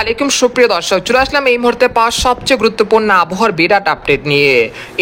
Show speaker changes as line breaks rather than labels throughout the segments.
আলাইকুম সুপ্রিয় দর্শক, চলে আসলাম এই মুহূর্তে পাঁচ সবচেয়ে গুরুত্বপূর্ণ আবহাওয়ার বিরাট আপডেট নিয়ে।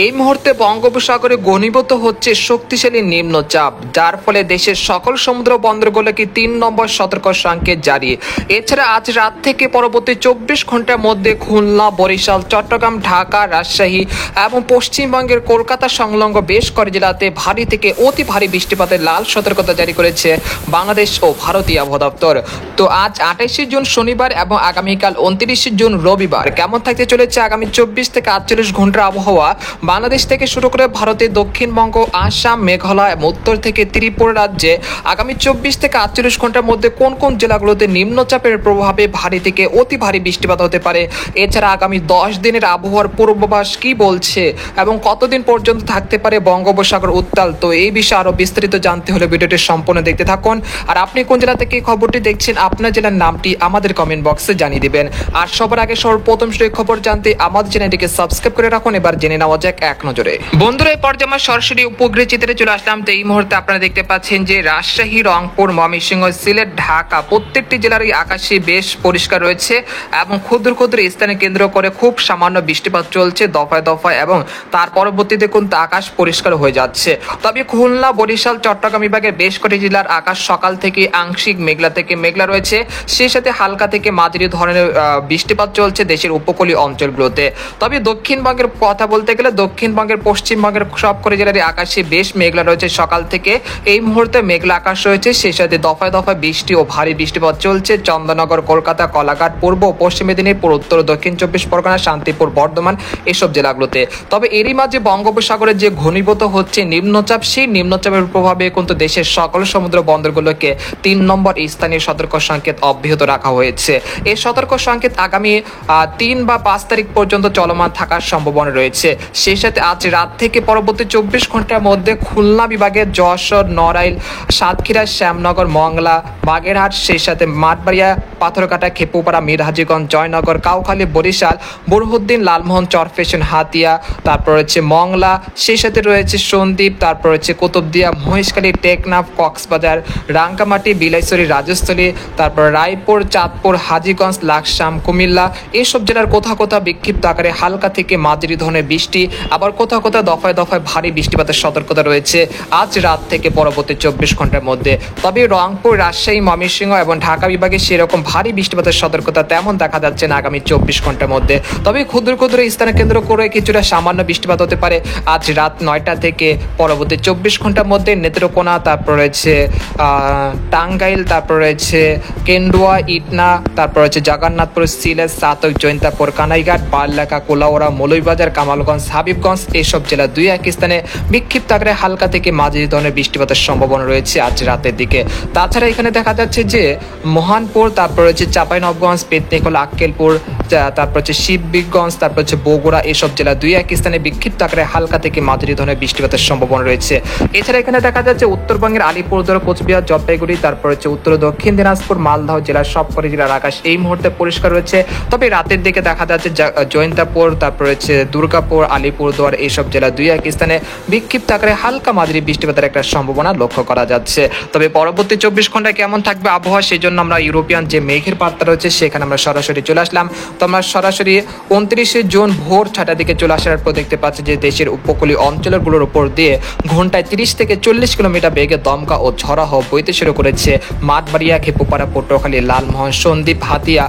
এই মুহূর্তে বঙ্গোপসাগরে ঘনীভূত হচ্ছে শক্তিশালী নিম্নচাপ, যার ফলে দেশের সকল সমুদ্র বন্দরগুলোকে 3 নম্বর সতর্ক সংকেত জারি। এছাড়া আজ রাত থেকে পরবর্তী 24 ঘন্টার মধ্যে খুলনা, বরিশাল, চট্টগ্রাম, ঢাকা, রাজশাহী এবং পশ্চিমবঙ্গের কলকাতা সংলগ্ন বেশ কয়েক জেলাতে ভারী থেকে অতি ভারী বৃষ্টিপাতের লাল সতর্কতা জারি করেছে বাংলাদেশ ও ভারতীয় আবহাওয়া দপ্তর। তো আজ 28 জুন শনিবার এবং আগামীকাল 29 জুন রবিবার কেমন থাকতে চলেছে আগামী 24 থেকে 48 ঘন্টার আবহাওয়া বাংলাদেশ থেকে শুরু করে ভারতের দক্ষিণবঙ্গ, আসাম, মেঘালয় এবং উত্তর থেকে ত্রিপুরা রাজ্যে আগামী 24 থেকে 48 ঘন্টার মধ্যে কোন কোন জেলাগুলোতে নিম্নচাপের প্রভাবে ভারী থেকে অতি ভারী বৃষ্টিপাত হতে পারে। এছাড়া আগামী 10 দিনের আবহাওয়ার পূর্বাভাস কি বলছে এবং কতদিন পর্যন্ত থাকতে পারে বঙ্গোপসাগর উত্তাল। তো এই বিষয়ে আরো বিস্তারিত জানতে হলে ভিডিওটি সম্পূর্ণ দেখতে থাকুন। আর আপনি কোন জেলা থেকে খবরটি দেখছেন, আপনার জেলার নামটি আমাদের কমেন্ট বক্সে জানিয়ে দিবেন। আর সবার আগে সর্বপ্রথম সেই খবর জানতে আমাদের চ্যানেলটিকে সাবস্ক্রাইব করে রাখুন। এবার জেনে নেওয়া যাক এক নজরে। বন্ধুরা, এই পর্যায়ে আমরা সরাসরি উপগ্রহ চিত্রে চলে আসলাম। তো এই মুহূর্তে আপনারা দেখতে পাচ্ছেন যে রাজশাহী, রংপুর, ময়মনসিংহ, সিলেট, ঢাকা প্রত্যেকটি জেলারই আকাশে বেশ পরিষ্কার রয়েছে এবং ক্ষুদ্র ক্ষুদ্র স্থানে কেন্দ্র করে খুব সামান্য বৃষ্টিপাত চলছে দফায় দফায়, এবং তার পরবর্তীতে কিন্তু আকাশ পরিষ্কার হয়ে যাচ্ছে। তবে খুলনা, বরিশাল, চট্টগ্রাম বিভাগের বেশ কয়েকটি জেলার আকাশ সকাল থেকে আংশিক মেঘলা থেকে মেঘলা রয়েছে, সেই সাথে হালকা থেকে মাঝারি ধরনের বৃষ্টিপাত চলছে দেশের উপকূলীয় অঞ্চলগুলোতে। তবে দক্ষিণবঙ্গের কথা বলতে গেলে দক্ষিণবঙ্গের, পশ্চিমবঙ্গের সবকটি জেলার আকাশে বেশ মেঘলা রয়েছে সকাল থেকে। এই মুহূর্তে মেঘলা আকাশ রয়েছে, সেই সাথে দফায় দফায় বৃষ্টি ও ভারী বৃষ্টিপাত চলছে চন্দননগর, কলকাতা, কলাঘাট, পূর্ব ও পশ্চিম মেদিনীপুর, উত্তর ও দক্ষিণ 24 পরগনা, শান্তিপুর, বর্ধমান এসব জেলাগুলোতে। তবে এরই মাঝে বঙ্গোপসাগরে যে ঘনীভূত হচ্ছে নিম্নচাপ, সেই নিম্নচাপের প্রভাবে কিন্তু দেশের সকল সমুদ্র বন্দরগুলোকে 3 নম্বর স্থানীয় সতর্ক সংকেত অব্যাহত রাখা হয়েছে। এই সতর্ক সংকেত আগামী 3 বা 5 তারিখ পর্যন্ত চলমান থাকার সম্ভাবনা রয়েছে। সেই সাথে আজ রাত থেকে পরবর্তী 24 ঘন্টার মধ্যে খুলনা বিভাগের যশোর, নড়াইল, সাতক্ষীরা, শ্যামনগর, মংলা, বাগেরহাট, সেই সাথে মাঠবাড়িয়া, পাথরঘাটা, খেপুপাড়া, মিরহাজিগঞ্জ, জয়নগর, কাউখালী, বরিশাল, বুরহুদ্দিন, লালমোহন, চরফেশন, হাতিয়া, তারপর রয়েছে মংলা, সেই সাথে রয়েছে সন্দ্বীপ, তারপর রয়েছে কুতুবদিয়া, মহেশখালী, টেকনাফ, কক্সবাজার, রাঙ্গামাটি, বিলাইছড়ি, রাজস্থলী, তারপর রায়পুর, চাঁদপুর, হাজীগঞ্জ, লাকসাম, কুমিল্লা এইসব জেলার কোথাও কোথাও বিক্ষিপ্ত আকারে হালকা থেকে মাঝারি ধরনের বৃষ্টি, আবার কোথাও কোথাও দফায় দফায় ভারী বৃষ্টিপাতের সতর্কতা রয়েছে আজ রাত থেকে পরবর্তী 24 ঘন্টার মধ্যে। তবে রংপুর, রাজশাহী, ময়মনসিংহ এবং ঢাকা বিভাগে সেরকম ভারী বৃষ্টিপাতের সতর্কতা তেমন দেখা যাচ্ছে না আগামী 24 ঘন্টার মধ্যে। তবে ক্ষুদ্র ক্ষুদ্র স্থানে কেন্দ্র করে কিছুটা সামান্য বৃষ্টিপাত হতে পারে আজ রাত 9টা থেকে পরবর্তী 24 ঘন্টার মধ্যে। নেত্রকোনা, তারপর রয়েছে টাঙ্গাইল, তারপর রয়েছে কেন্দুয়া, ইটনা, তারপর রয়েছে জগন্নাথপুর, সিলেট, সাতক, জৈন্তাপুর, কানাইঘাট, বারলেখা, কোলাউড়া, মৌলভীবাজার, কামালগঞ্জ, হাবিবগঞ্জ এইসব জেলা 2-1 স্থানে বিক্ষিপ্ত আকারে হালকা থেকে মাঝারি ধরনের বৃষ্টিপাতের সম্ভাবনা রয়েছে আজ রাতের দিকে। তাছাড়া এখানে দেখা যাচ্ছে যে মহানপুর, তারপর রয়েছে চাঁপাইনবাবগঞ্জ, পেতনিখোলা, আক্কেলপুর, তারপর হচ্ছে শিববিগঞ্জ, তারপর হচ্ছে বগুড়া এসব জেলা 2-1 স্থানে বিক্ষিপ্ত আকারে হালকা থেকে মাঝারি ধরনের বৃষ্টিপাতের সম্ভাবনা রয়েছে। এছাড়া এখানে দেখা যাচ্ছে উত্তরবঙ্গের আলিপুরদুয়ার, কোচবিহার, জলপাইগুড়ি, তারপর হচ্ছে উত্তর দক্ষিণ দিনাজপুর, মালদহ জেলার সবকটি জেলার আকাশ এই মুহূর্তে পরিষ্কার রয়েছে। তবে রাতের দিকে দেখা যাচ্ছে জয়ন্তাপুর, তারপর হচ্ছে দুর্গাপুর, আলিপুরদুয়ার এইসব জেলা 2-1 স্থানে বিক্ষিপ্ত আকারে হালকা মাঝারি বৃষ্টিপাতের একটা সম্ভাবনা লক্ষ্য করা যাচ্ছে। তবে পরবর্তী 24 ঘন্টায় কেমন থাকবে আবহাওয়া, সেই জন্য আমরা ইউরোপিয়ান যে মেঘের বার্তা রয়েছে সেখানে আমরা সরাসরি চলে আসলাম। তো আমরা সরাসরি 29 জুন ভোর 6টার দিকে চলে আসার পর দেখতে পাচ্ছি যে দেশের উপকূলীয় অঞ্চলগুলোর উপর দিয়ে ঘন্টায় 30 থেকে 40 কিলোমিটার বেগে দমকা ও ঝড়া হাওয়া বইতে শুরু করেছে মাঠবাড়িয়া, খেপুপাড়া, পটুয়াখালী, লালমোহন, সন্দ্বীপ, হাতিয়া,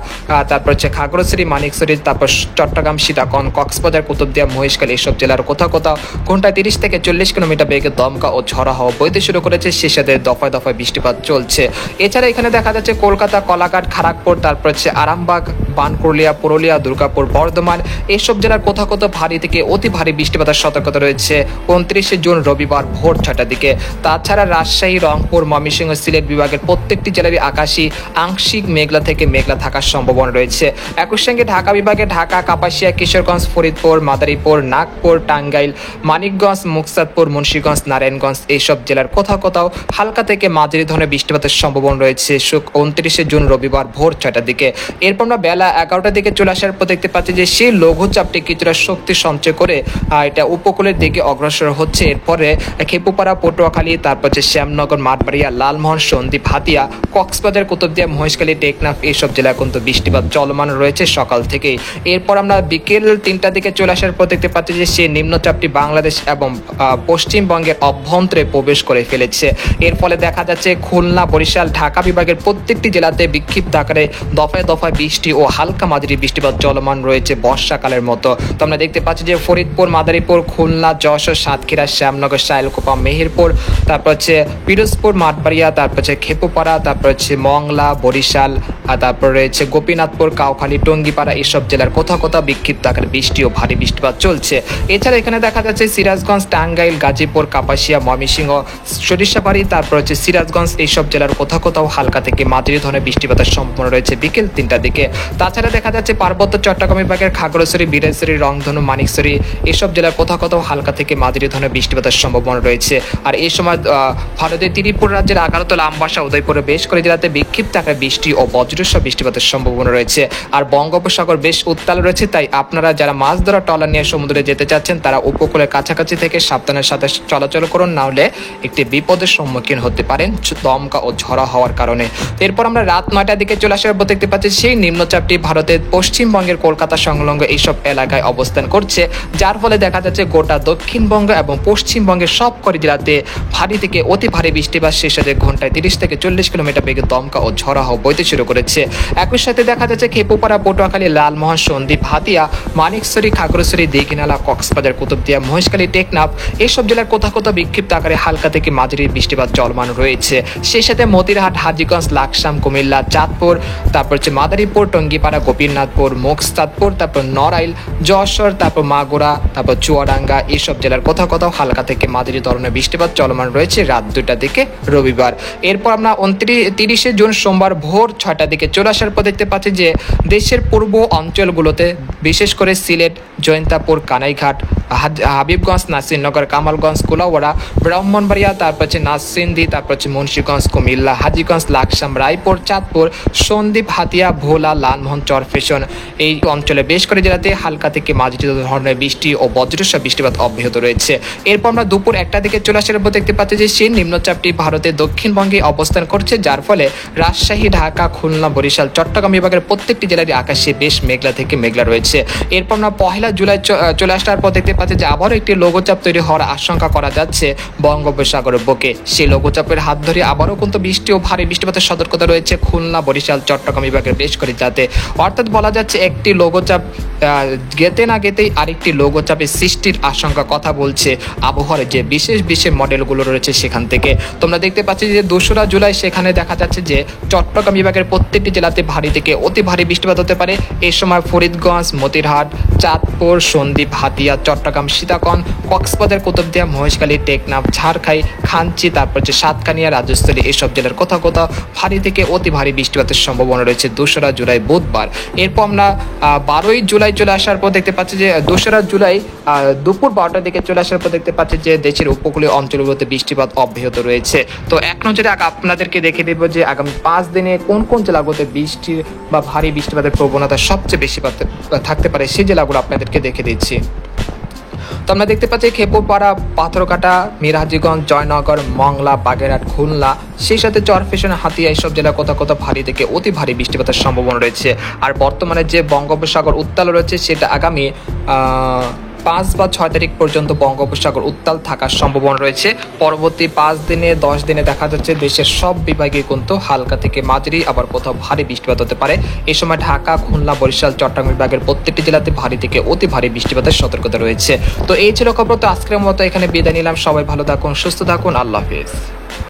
তারপর হচ্ছে খাগড়াছড়ি, মানিকছড়ি, তারপর চট্টগ্রাম, সীতাকুণ্ড, কক্সবাজার, কুতুবদিয়া, মহেশখালী এসব জেলার কোথাও কোথাও ঘন্টায় 30 থেকে 40 কিলোমিটার বেগে দমকা ও ঝড়া হাওয়া বইতে শুরু করেছে, সে সাথে দফায় দফায় বৃষ্টিপাত চলছে। এছাড়া এখানে দেখা যাচ্ছে কলকাতা, কলাঘাট, খড়গপুর, তারপর হচ্ছে আরামবাগ, বানকুড়িয়া, পুরুলিয়া, দুর্গাপুর, বর্ধমান এইসব জেলার কোথাও কোথাও ভারী থেকে অতি ভারী বৃষ্টিপাতের সতর্কতা রয়েছে 29 জুন রবিবার ভোর 6টার দিকে। তাছাড়া রাজশাহী, রংপুর, ময়মনসিংহ, সিলেট বিভাগের প্রত্যেকটি জেলারই আকাশী আংশিক মেঘলা থেকে মেঘলা থাকার সম্ভাবনা রয়েছে। একই সঙ্গে ঢাকা বিভাগে ঢাকা, কাপাসিয়া, কিশোরগঞ্জ, ফরিদপুর, মাদারীপুর, নাগপুর, টাঙ্গাইল, মানিকগঞ্জ, মুকসাদপুর, মুন্সিগঞ্জ, নারায়ণগঞ্জ এইসব জেলার কোথাও কোথাও হালকা থেকে মাঝারি ধরনের বৃষ্টিপাতের সম্ভাবনা রয়েছে 29 জুন রবিবার ভোর 6টার দিকে। এরপর আমরা বেলা 11টার দিকে দিকে চলে আসার পর দেখতে পাচ্ছি যে সেই লঘুচাপটি কিছুটা শক্তি সঞ্চয় করে এটা উপকূলের দিকে অগ্রসর হচ্ছে। এরপরে খেপুপাড়া, পটুয়াখালী, তারপর হচ্ছে শ্যামনগর, মাঠবাড়িয়া, লালমোহন, সন্দ্বীপ, হাতিয়া, কক্সবাজার, কুতুবদিয়া, মহেশখালী, টেকনাফ এইসব জেলায় কিন্তু বৃষ্টিপাত চলমান রয়েছে সকাল থেকেই। এরপর আমরা বিকেল 3টার দিকে চলে আসার পর দেখতে পাচ্ছি যে সেই নিম্নচাপটি বাংলাদেশ এবং পশ্চিমবঙ্গের অভ্যন্তরে প্রবেশ করে ফেলেছে। এর ফলে দেখা যাচ্ছে খুলনা, বরিশাল, ঢাকা বিভাগের প্রত্যেকটি জেলাতে বিক্ষিপ্ত আকারে দফায় দফায় বৃষ্টি ও হালকা মাঝারি বৃষ্টিপাত চলমান রয়েছে বর্ষাকালের মতো। তো আমরা দেখতে পাচ্ছি যে ফরিদপুর, মাদারীপুর, খুলনা, যশোর, সাতক্ষীরা, শ্যামনগর, সাইলকুপা, মেহেরপুর, তারপর হচ্ছে পিরোজপুর, মাঠবাড়িয়া, তারপর হচ্ছে খেপুপাড়া, তারপর হচ্ছে মংলা, বরিশাল, তারপর রয়েছে গোপীনাথপুর, কাউখালী, টঙ্গীপাড়া এইসব জেলার কোথাও কোথাও বিক্ষিপ্ত আকারে বৃষ্টি ও ভারী বৃষ্টিপাত চলছে। এছাড়া এখানে দেখা যাচ্ছে সিরাজগঞ্জ, টাঙ্গাইল, গাজীপুর, কাপাসিয়া, ময়মনসিংহ, সরিষাবাড়ি, তারপর হচ্ছে সিরাজগঞ্জ এইসব জেলার কোথাও কোথাও হালকা থেকে মাঝারি ধরনের বৃষ্টিপাতের সম্ভাবনা রয়েছে বিকেল 3টার দিকে। তাছাড়া দেখা যাচ্ছে পার্বত্য চট্টগ্রাম বিভাগের খাগড়াছড়ি, বিরাজশাহী, রংধনু, মানিকছড়ি এইসব জেলার কোথাও কোথাও হালকা থেকে মাঝারি ধরনের বৃষ্টিপাতের সম্ভাবনা রয়েছে। আর এই সময় ভারতের ত্রিপুরা রাজ্যের আগারতলা, আমবাসা, উদয়পুরে বেশ করে জেলাতে বিক্ষিপ্ত আকারে বৃষ্টি ও বজ্রসহ বৃষ্টিপাতের সম্ভাবনা রয়েছে। আর বঙ্গোপসাগর বেশ উত্তাল রয়েছে, তাই আপনারা যারা মাছ ধরা ট্রলার নিয়ে সমুদ্রে যেতে চাচ্ছেন তারা উপকূলের কাছাকাছি থেকে সাবধানের সাথে চলাচল করুন, না হলে একটি বিপদের সম্মুখীন হতে পারেন দমকা ও ঝড়া হওয়ার কারণে। এরপর আমরা রাত 9টার দিকে চলে আসার পর দেখতে পাচ্ছি সেই নিম্নচাপটি ভারতের পশ্চিমবঙ্গের কলকাতা সংলগ্ন এইসব এলাকায় অবস্থান করছে, যার ফলে দেখা যাচ্ছে গোটা দক্ষিণবঙ্গ এবং পশ্চিমবঙ্গের সবকটি জেলাতে ভারী থেকে অতি ভারী বৃষ্টিপাত শেষ হয়ে ঘন্টায় 30 থেকে 40 কিলোমিটার বেগে দমকা ও ঝড়া হাওয়া বইতে শুরু করেছে। একই সাথে দেখা যাচ্ছে খেপুপাড়া, পটুয়াখালী, লালমোহন, সন্দ্বীপ, হাতিয়া, মানিকছড়ি, খাগড়াছড়ি, দীঘিনালা, কক্সবাজার, কুতুবদিয়া, মহেশখালী, টেকনাফ এইসব জেলার কোথাও কোথাও বিক্ষিপ্ত আকারে হালকা থেকে মাঝারি বৃষ্টিপাত চলমান রয়েছে। সেই সাথে মতিরহাট, হাজীগঞ্জ, লাকসাম, কুমিল্লা, চাঁদপুর, তারপর হচ্ছে মাদারীপুর, টঙ্গীপাড়া, গোপীনাথপুর, মুকতাদপুর, তারপর নড়াইল, যশোর, তারপর মাগুরা, তারপর চুয়াডাঙ্গা এইসব জেলার কোথাও কোথাও হালকা থেকে মাঝারি ধরনের বৃষ্টিপাত চলমান রয়েছে রাত 2টা থেকে রবিবার। এরপর আমরা 30শে জুন সোমবার ভোর 6টার দিকে চলে আসার পর দেখতে পাচ্ছি যে দেশের পূর্ব অঞ্চলগুলোতে বিশেষ করে সিলেট, জয়ন্তাপুর, কানাইঘাট, হাবিবগঞ্জ, নাসিরনগর, কামালগঞ্জ, কুলাউড়া, ব্রাহ্মণবাড়িয়া, তারপর হচ্ছে নাসিন্দি, তারপর হচ্ছে মুন্সিগঞ্জ, কুমিল্লা, হাজীগঞ্জ, লাকসাম, রায়পুর, চাঁদপুর, সন্দ্বীপ, হাতিয়া, ভোলা, লালমোহন, চরফেশন এই অঞ্চলে বেশ করে জেলাতে হালকা থেকে মাঝারি ধরনের বৃষ্টি ও বজ্রসহ বৃষ্টিপাত অব্যাহত রয়েছে। এরপর আমরা দুপুর 1টার দিকে চলে আসার পর দেখতে পাচ্ছি যে সেই নিম্নচাপটি ভারতের দক্ষিণবঙ্গে অবস্থান করছে, যার ফলে রাজশাহী, ঢাকা, খুলনা, বরিশাল, চট্টগ্রাম বিভাগের প্রত্যেকটি জেলারই আকাশে বেশ মেঘলা থেকে মেঘলা রয়েছে। এরপর আমরা 1 জুলাই চলে আসার পর দেখতে পাচ্ছি যে আবারও একটি লঘুচাপ তৈরি হওয়ার আশঙ্কা করা যাচ্ছে বঙ্গোপসাগরের বুকে। সেই লঘুচাপের হাত ধরে আবারও কিন্তু বৃষ্টি ও ভারী বৃষ্টিপাতের সতর্কতা রয়েছে খুলনা, বরিশাল, চট্টগ্রাম বিভাগের বেশ করে জেলাতে। অর্থাৎ বলা যাচ্ছে একটি লঘুচাপ গেতে না গেতেই আরেকটি লঘুচাপের সৃষ্টির আশঙ্কা কথা বলছে আবহাওয়ার যে বিশেষ বিশেষ মডেলগুলো রয়েছে সেখান থেকে। তোমরা দেখতে পাচ্ছি যে 2রা জুলাই সেখানে দেখা যাচ্ছে যে চট্টগ্রাম বিভাগের প্রত্যেকটি জেলাতে ভারী থেকে অতি ভারী বৃষ্টিপাত হতে পারে। এই সময় ফরিদগঞ্জ, মতিরহাট, চাঁদপুর, সন্দ্বীপ, হাতিয়া, চট্টগ্রাম, সীতাকন, কক্সবাজার, কুতুবদিয়া, মহেশখালী, টেকনাফ, ঝাড়খাই, খাঞ্চি, তারপর হচ্ছে সাতকানিয়া, রাজস্থলী এইসব জেলার কোথাও কোথাও ভারী থেকে অতি ভারী বৃষ্টিপাতের সম্ভাবনা রয়েছে 2রা জুলাই বুধবার। এরপর আমরা 12ই জুলাই চলে আসার পর দেখতে পাচ্ছি যে 2রা জুলাই দুপুর 12টার দিকে চলে আসার পর দেখতে পাচ্ছি যে দেশের উপকূলীয় অঞ্চলগুলোতে বৃষ্টিপাত অব্যাহত রয়েছে। তো এক নজরে আপনাদেরকে দেখে দেব যে আগামী 5 দিনে কোন কোন জেলাগুলোতে বৃষ্টি বা ভারী বৃষ্টিপাতের প্রবণতা সবচেয়ে বেশি থাকতে পারে সেই জেলাগুলো আপনাদেরকে দেখে দিচ্ছি। তো আমরা দেখতে পাচ্ছি খেপুপাড়া, পাথরঘাটা, মিরহাজিগঞ্জ, জয়নগর, মংলা, বাগেরহাট, খুলনা, সেই সাথে চরফেশন, হাতিয়া এইসব জেলা কোথাও কোথাও ভারী থেকে অতি ভারী বৃষ্টিপাতের সম্ভাবনা রয়েছে। আর বর্তমানে যে বঙ্গোপসাগর উত্তাল রয়েছে সেটা আগামী 5 বা 6 তারিখ পর্যন্ত বঙ্গোপসাগর উত্তাল থাকার সম্ভাবনা রয়েছে। পরবর্তী 5 দিনে 10 দিনে দেখা যাচ্ছে দেশের সব বিভাগে কিন্তু হালকা থেকে মাঝারি আবার কোথাও ভারী বৃষ্টিপাত হতে পারে। এই সময় ঢাকা, খুলনা, বরিশাল, চট্টগ্রাম বিভাগের প্রত্যেকটি জেলাতে ভারী থেকে অতি ভারী বৃষ্টিপাতের সতর্কতা রয়েছে। তো এই ছিল খবর। তো আজকের মতো এখানে বিদায় নিলাম। সবাই ভালো থাকুন, সুস্থ থাকুন, আল্লাহ হাফেজ।